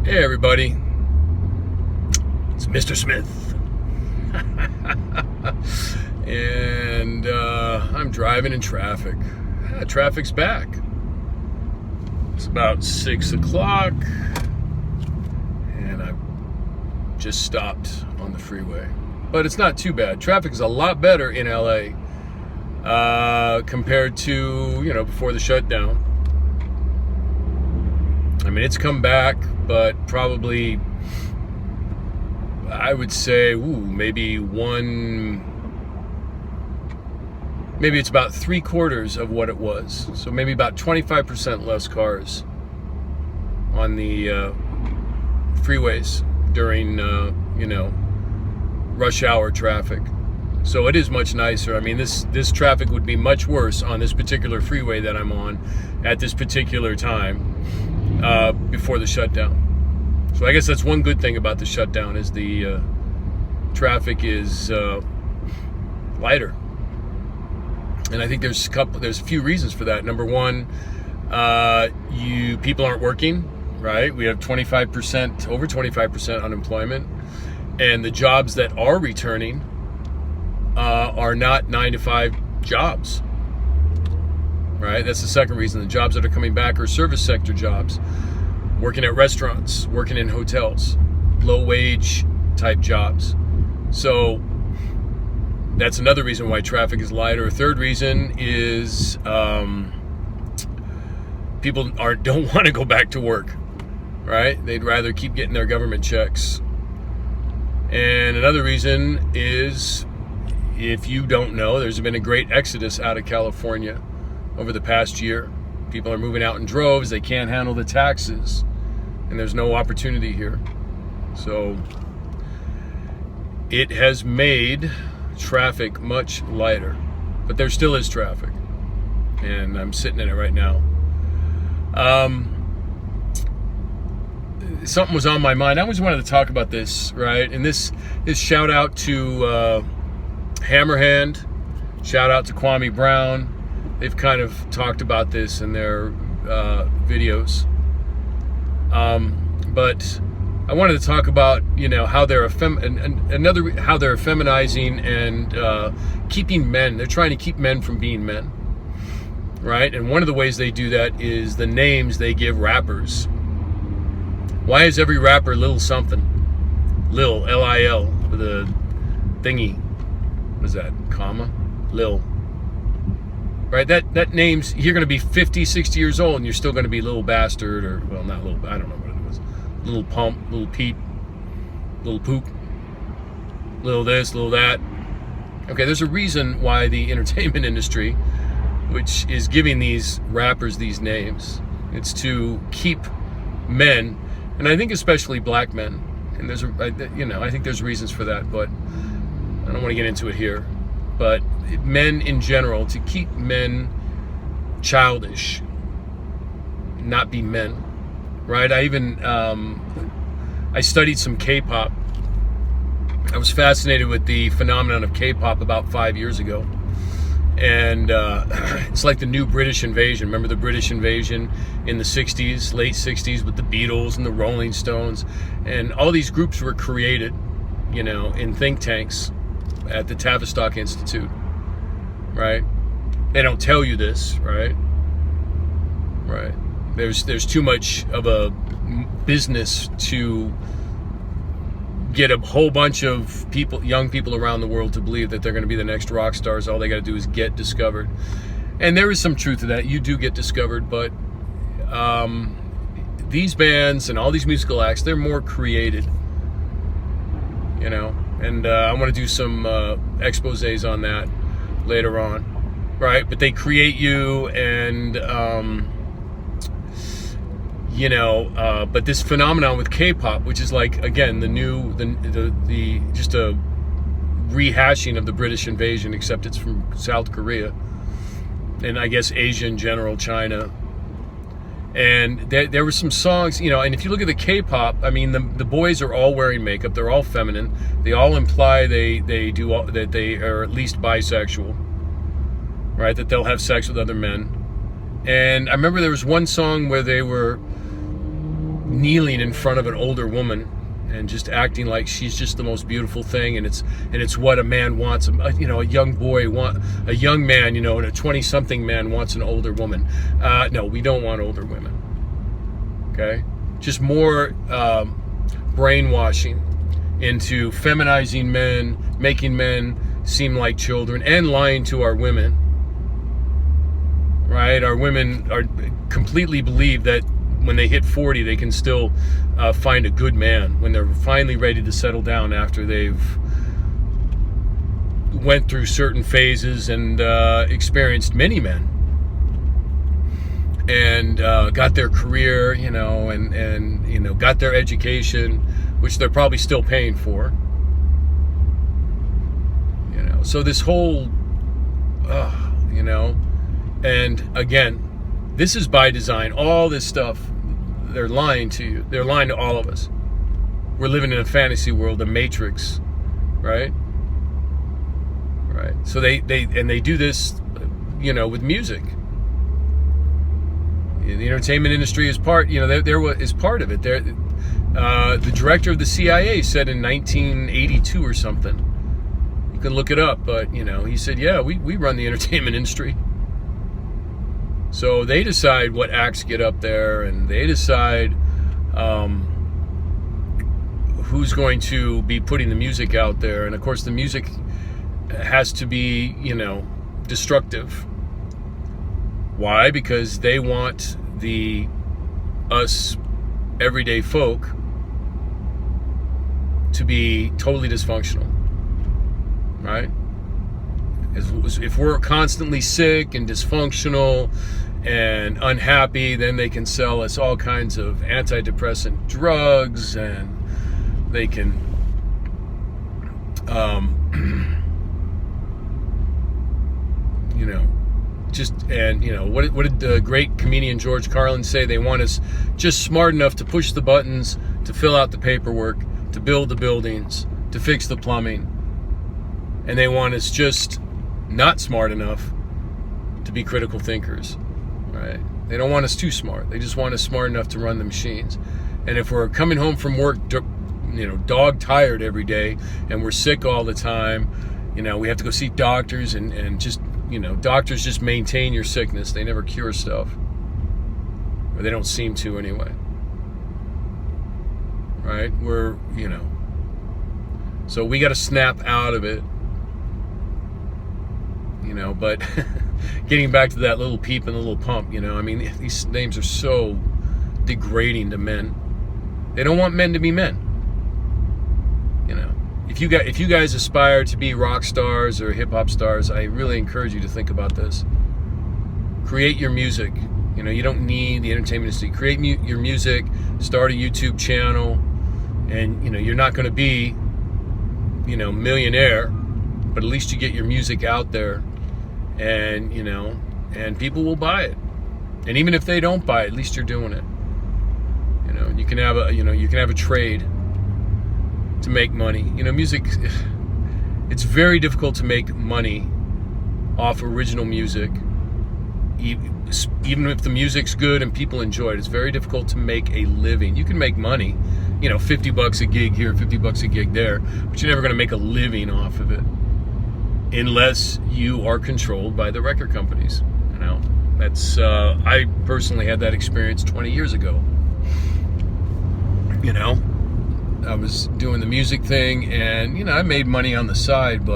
Hey everybody, it's Mr. Smith. And I'm driving in traffic. Traffic's back. It's about 6 o'clock and I've just stopped on the freeway. But it's not too bad. Traffic is a lot better in LA compared to, before the shutdown. I mean, it's come back, but probably, I would say, maybe it's about 3/4 of what it was. So maybe about 25% less cars on the freeways during, rush hour traffic. So it is much nicer. I mean, this traffic would be much worse on this particular freeway that I'm on at this particular time. Before the shutdown. So I guess that's one good thing about the shutdown is the traffic is lighter. And I think there's a few reasons for that. Number one, people aren't working, right? We have over 25% unemployment, and the jobs that are returning are not 9-to-5 jobs. Right? That's the second reason. The jobs that are coming back are service sector jobs, working at restaurants, working in hotels, low wage type jobs. So that's another reason why traffic is lighter. A third reason is people don't want to go back to work, right? They'd rather keep getting their government checks. And another reason is, if you don't know, there's been a great exodus out of California over the past year. People are moving out in droves. They can't handle the taxes, and there's no opportunity here. So it has made traffic much lighter, but there still is traffic, and I'm sitting in it right now. Something was on my mind. I always wanted to talk about this, right? And this shout out to Hammerhand, shout out to Kwame Brown. They've kind of talked about this in their videos. But I wanted to talk about, how they're how they're feminizing and keeping men. They're trying to keep men from being men, right? And one of the ways they do that is the names they give rappers. Why is every rapper Lil something? Lil, L-I-L, with a thingy. What is that? Comma? Lil. Right, that name's, you're going to be 50, 60 years old and you're still going to be Little Bastard, or, well, not Little, I don't know what it was. Little Pump, Little Pete, Little Poop, Little this, Little that. Okay, there's a reason why the entertainment industry, which is giving these rappers these names, it's to keep men, and I think especially black men, and I think there's reasons for that, but I don't want to get into it here. But men in general, to keep men childish, not be men, right? I studied some K-pop. I was fascinated with the phenomenon of K-pop about 5 years ago. And it's like the new British invasion. Remember the British invasion in the 60s, late 60s, with the Beatles and the Rolling Stones? And all these groups were created, in think tanks at the Tavistock Institute, right? They don't tell you this, right? Right. There's too much of a business to get a whole bunch of people, young people around the world, to believe that they're going to be the next rock stars. All they got to do is get discovered, and there is some truth to that. You do get discovered, but these bands and all these musical acts, they're more created, And I want to do some exposés on that later on, right? But they create you, and but this phenomenon with K-pop, which is like, again, the just a rehashing of the British invasion, except it's from South Korea, and I guess Asia in general, China. And there were some songs, and if you look at the K-pop, I mean, the boys are all wearing makeup. They're all feminine. They all imply that they are at least bisexual, right? That they'll have sex with other men. And I remember there was one song where they were kneeling in front of an older woman and just acting like she's just the most beautiful thing, and it's what a man wants. A young man, and a 20-something man wants an older woman. No, we don't want older women. Okay, just more brainwashing into feminizing men, making men seem like children, and lying to our women. Right, our women are completely believe that when they hit 40, they can still find a good man when they're finally ready to settle down after they've went through certain phases and experienced many men and got their career, and got their education, which they're probably still paying for. So this whole, and again, this is by design. All this stuff, they're lying to you. They're lying to all of us. We're living in a fantasy world, a matrix, right? Right. So they do this, with music. The entertainment industry is part. Is part of it. The director of the CIA said in 1982 or something. You can look it up, but he said, "Yeah, we run the entertainment industry." So they decide what acts get up there, and they decide who's going to be putting the music out there. And of course, the music has to be, destructive. Why? Because they want us everyday folk to be totally dysfunctional, right? If we're constantly sick and dysfunctional and unhappy, then they can sell us all kinds of antidepressant drugs, and they can what did the great comedian George Carlin say? They want us just smart enough to push the buttons, to fill out the paperwork, to build the buildings, to fix the plumbing, and they want us just not smart enough to be critical thinkers, right? They don't want us too smart. They just want us smart enough to run the machines. And if we're coming home from work, dog tired every day, and we're sick all the time, we have to go see doctors, and just, doctors just maintain your sickness. They never cure stuff, or they don't seem to anyway, right? So we got to snap out of it. But getting back to that little peep and the little pump, these names are so degrading to men. They don't want men to be men. If you guys aspire to be rock stars or hip hop stars, I really encourage you to think about this. Create your music. You don't need the entertainment industry. Create your music. Start a YouTube channel, and you're not going to be, millionaire, but at least you get your music out there. And and people will buy it, and even if they don't buy it, at least you're doing it. You can have a trade to make money. Music, it's very difficult to make money off original music, even if the music's good and people enjoy it. It's very difficult to make a living. You can make money, $50 a gig here, $50 a gig there, but you're never going to make a living off of it unless you are controlled by the record companies. That's I personally had that experience 20 years ago. I was doing the music thing, and I made money on the side,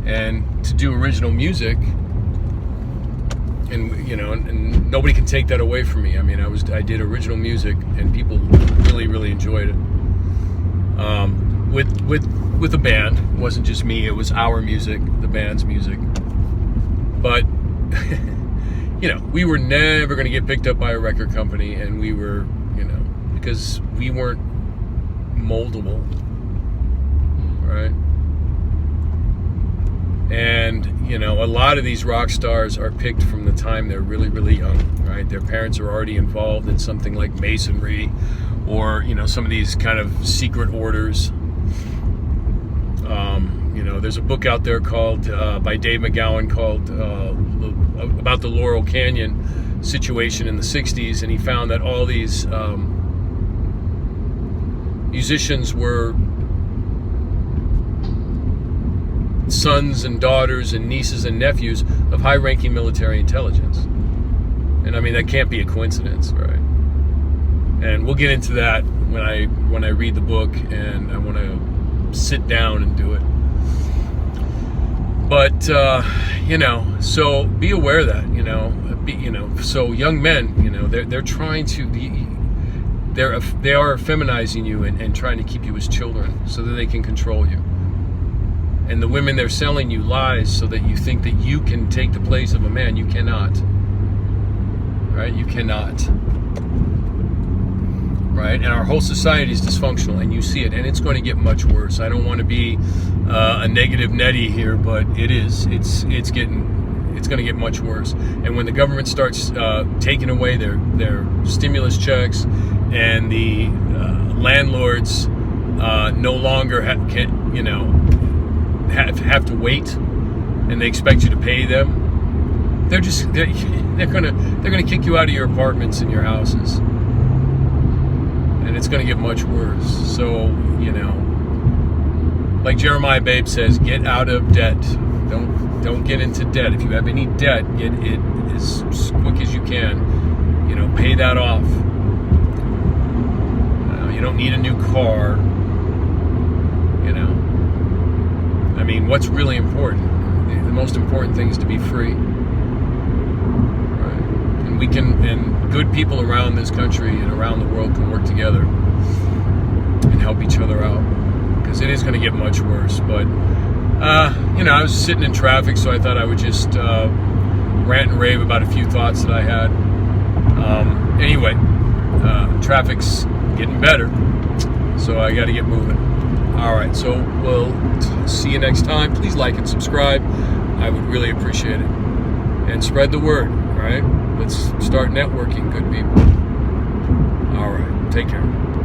and to do original music, and nobody can take that away from me. I did original music, and people really, really enjoyed it. With a band. It wasn't just me, it was our music, the band's music. But we were never going to get picked up by a record company, and we were, because we weren't moldable, right? And a lot of these rock stars are picked from the time they're really, really young, right? Their parents are already involved in something like masonry, or some of these kind of secret orders. There's a book out there called by Dave McGowan called about the Laurel Canyon situation in the 60s, and he found that all these musicians were sons and daughters and nieces and nephews of high-ranking military intelligence. And I mean, that can't be a coincidence, right? And we'll get into that when I read the book, and I want to sit down and do it. But so be aware of that. So young men, they're trying to they are feminizing you and trying to keep you as children so that they can control you. And the women, they're selling you lies so that you think that you can take the place of a man. You cannot. Right? You cannot. Right? And our whole society is dysfunctional, and you see it, and it's going to get much worse. I don't want to be a negative Nettie here, but it is. It's going to get much worse. And when the government starts taking away their stimulus checks, and the landlords no longer have to wait, and they expect you to pay them, they're gonna kick you out of your apartments and your houses. And it's going to get much worse. So, like Jeremiah Babe says, get out of debt. Don't get into debt. If you have any debt, get it as quick as you can. Pay that off. You don't need a new car. I mean, what's really important? The most important thing is to be free. And good people around this country and around the world can work together and help each other out, because it is going to get much worse. But I was sitting in traffic, so I thought I would just rant and rave about a few thoughts that I had. Anyway, traffic's getting better, so I got to get moving. All right, so we'll see you next time. Please like and subscribe. I would really appreciate it. And spread the word, all right? Let's start networking, good people. All right, take care.